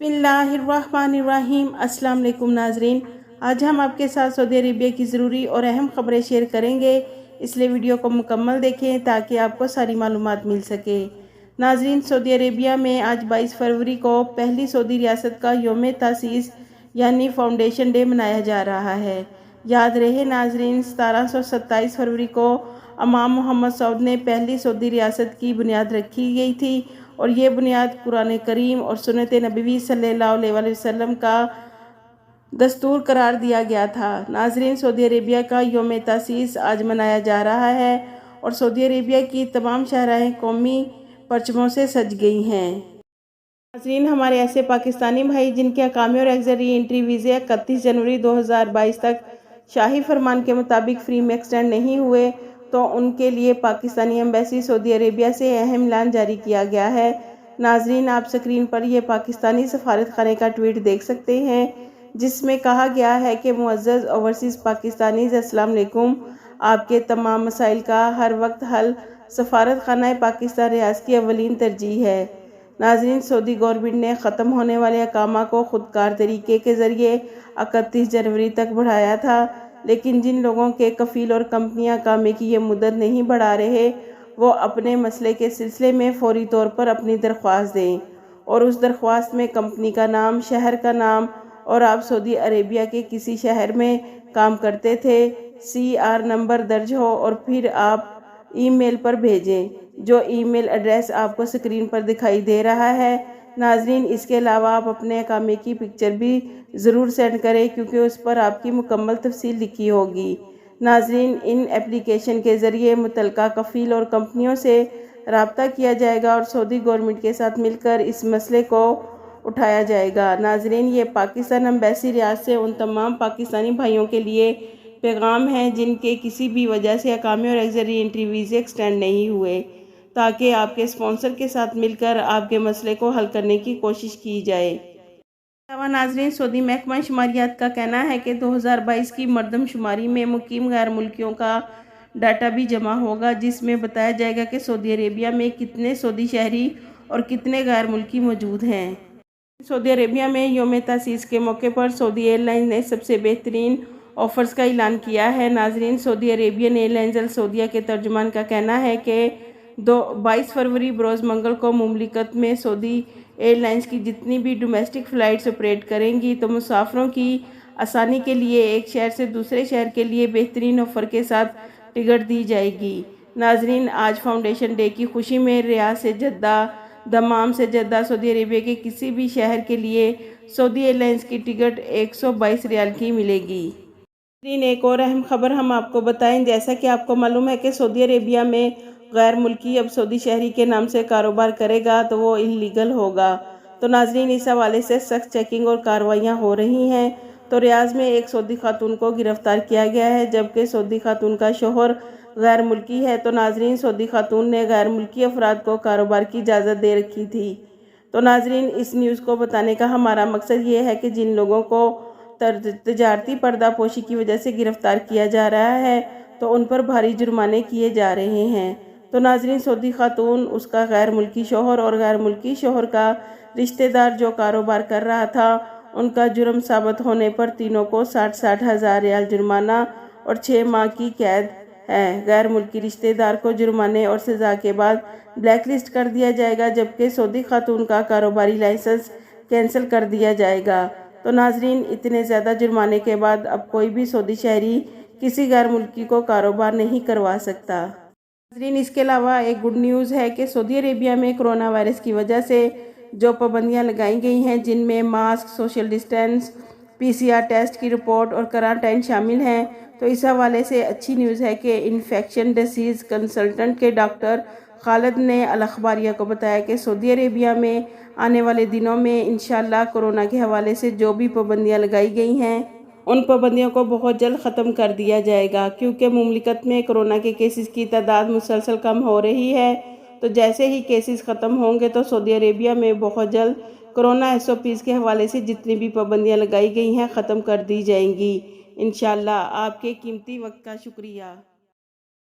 बिस्मिल्लाहिर्रहमानिर्रहीम। अस्सलाम वालेकुम नाजरीन, आज हम आपके साथ सऊदी अरेबिया की ज़रूरी और अहम खबरें शेयर करेंगे, इसलिए वीडियो को मुकम्मल देखें ताकि आपको सारी मालूमात मिल सके। नाजरीन, सऊदी अरेबिया में आज 22 फरवरी को पहली सऊदी रियासत का यौम तासीस यानी फाउंडेशन डे मनाया जा रहा है। याद रहे नाजरीन, 1727 फरवरी को इमाम मोहम्मद सऊद ने पहली सऊदी रियासत की बुनियाद रखी गई थी और ये बुनियाद कुरान करीम और सुन्नत नबवी सल्लल्लाहु अलैहि वसल्लम का दस्तूर करार दिया गया था। नाजरीन, सऊदी अरेबिया का यौम तासीस आज मनाया जा रहा है और सऊदी अरेबिया की तमाम शहराएं कौमी परचमों से सज गई हैं। नाजरीन, हमारे ऐसे पाकिस्तानी भाई जिनके अकामी और एक्सरी एंट्री वीज़े 31 जनवरी 2022 तक शाही फरमान के मुताबिक फ्री में एक्सटेंड नहीं हुए, तो उनके लिए पाकिस्तानी एम्बेसी सऊदी अरेबिया से अहम ऐलान जारी किया गया है। नाजरीन, आप स्क्रीन पर यह पाकिस्तानी सफारत खाने का ट्वीट देख सकते हैं, जिसमें कहा गया है कि मुअज़्ज़ज़ ओवरसीज़ पाकिस्तानीज़, अस्सलाम वालेकुम। आपके तमाम मसाइल का हर वक्त हल सफारत खाना पाकिस्तान रियासत की अवलीन तरजीह है। नाजरीन, सऊदी गवर्नमेंट ने ख़त्म होने वाले अकामा को खुदकार तरीके के ज़रिए 31 जनवरी तक बढ़ाया था, लेकिन जिन लोगों के कफ़ील और कंपनियां अकामे की ये मुद्दत नहीं बढ़ा रहे, वो अपने मसले के सिलसिले में फौरी तौर पर अपनी दरख्वास्त दें और उस दरख्वास्त में कंपनी का नाम, शहर का नाम और आप सऊदी अरेबिया के किसी शहर में काम करते थे, CR नंबर दर्ज हो और फिर आप ईमेल पर भेजें, जो ईमेल एड्रेस आपको स्क्रीन पर दिखाई दे रहा है। नाजरीन, इसके अलावा आप अपने अकामे की पिक्चर भी ज़रूर सेंड करें, क्योंकि उस पर आपकी मुकम्मल तफसील लिखी होगी। नाजरीन, इन एप्लीकेशन के ज़रिए मुतल्लिका कफ़ील और कंपनियों से रब्ता किया जाएगा और सऊदी गवर्नमेंट के साथ मिलकर इस मसले को उठाया जाएगा। नाजरीन, ये पाकिस्तान एम्बेसी रियासत से उन तमाम पाकिस्तानी भाइयों के लिए पैगाम है जिनके किसी भी वजह से अकामी और एक्सरी एंट्री वीज़े एक्सटेंड नहीं हुए, ताकि आपके स्पॉन्सर के साथ मिलकर आपके मसले को हल करने की कोशिश की जाए। नाजरीन, सऊदी महकमा शुमारियात का कहना है कि 2022 की मरदमशुमारी में मुकीम गैर मुल्कियों का डाटा भी जमा होगा, जिसमें बताया जाएगा कि सऊदी अरेबिया में कितने सऊदी शहरी और कितने गैर मुल्की मौजूद हैं। सऊदी अरेबिया में यौम तासीस के मौके पर सऊदी एयरलाइंस ने सबसे बेहतरीन ऑफ़र्स का ऐलान किया है। नाजरीन, सऊदी अरेबियन एयरलाइंस अल सऊदिया के तर्जुमान का कहना है कि 22 फरवरी बरोज़ मंगल को मुमलिकत में सऊदी एयरलाइंस की जितनी भी डोमेस्टिक फ़्लाइट्स ऑपरेट करेंगी, तो मुसाफिरों की आसानी के लिए एक शहर से दूसरे शहर के लिए बेहतरीन ऑफ़र के साथ टिकट दी जाएगी। नाजरीन, आज फाउंडेशन डे की खुशी में रियाद से जद्दा, दमाम से जद्दा, सऊदी अरेबिया के किसी भी शहर के लिए सऊदी एयरलाइंस की टिकट 122 रियाल की मिलेगी। एक और अहम खबर हम आपको बताएं, जैसा कि आपको मालूम है कि सऊदी अरेबिया में गैर मुल्की अब सऊदी शहरी के नाम से कारोबार करेगा तो वो इलीगल होगा। तो नाजरीन, इस हवाले से सख्त चेकिंग और कार्रवाइयाँ हो रही हैं। तो रियाज में एक सऊदी खातून को गिरफ्तार किया गया है, जबकि सऊदी खातून का शोहर गैर मुल्की है। तो नाजरीन, सऊदी खातून ने गैर मुल्की अफराद को कारोबार की इजाज़त दे रखी थी। तो नाजरीन, इस न्यूज़ को बताने का हमारा मकसद ये है कि जिन लोगों को तजारती पर्दापोशी की वजह से गिरफ्तार किया जा रहा है, तो उन पर भारी जुर्माने किए जा रहे हैं। तो नाजरीन, सऊदी खातून, उसका गैर मुल्की शोहर और गैर मुल्की शोहर का रिश्तेदार जो कारोबार कर रहा था, उनका जुर्म साबित होने पर तीनों को 60-60 हज़ार रियाल जुर्माना और 6 माह की कैद है। गैर मुल्की रिश्तेदार को जुर्माने और सज़ा के बाद ब्लैक लिस्ट कर दिया जाएगा, जबकि सऊदी खातून का कारोबारी लाइसेंस कैंसिल कर दिया जाएगा। तो नाजरीन, इतने ज़्यादा जुर्माने के बाद अब कोई भी सऊदी शहरी किसी गैर मुल्की को कारोबार नहीं करवा सकता। नाजरीन, इसके अलावा एक गुड न्यूज़ है कि सऊदी अरेबिया में कोरोना वायरस की वजह से जो पाबंदियां लगाई गई हैं, जिनमें mask, social distance, PCR test की रिपोर्ट और क्वारंटाइन शामिल हैं, तो इस हवाले से अच्छी न्यूज़ है कि इन्फेक्शन डिसीज़ कंसल्टेंट के डॉक्टर खालिद ने अल अखबारिया को बताया कि सऊदी अरेबिया में आने वाले दिनों में इंशाअल्लाह कोरोना के हवाले से जो भी पाबंदियां लगाई गई हैं, उन पाबंदियों को बहुत जल्द ख़त्म कर दिया जाएगा, क्योंकि मुमलिकत में कोरोना के केसेस की तादाद मुसलसल कम हो रही है। तो जैसे ही केसेस ख़त्म होंगे तो सऊदी अरेबिया में बहुत जल्द कोरोना SOPs के हवाले से जितनी भी पाबंदियां लगाई गई हैं ख़त्म कर दी जाएंगी इंशाअल्लाह। आपके कीमती वक्त का शुक्रिया।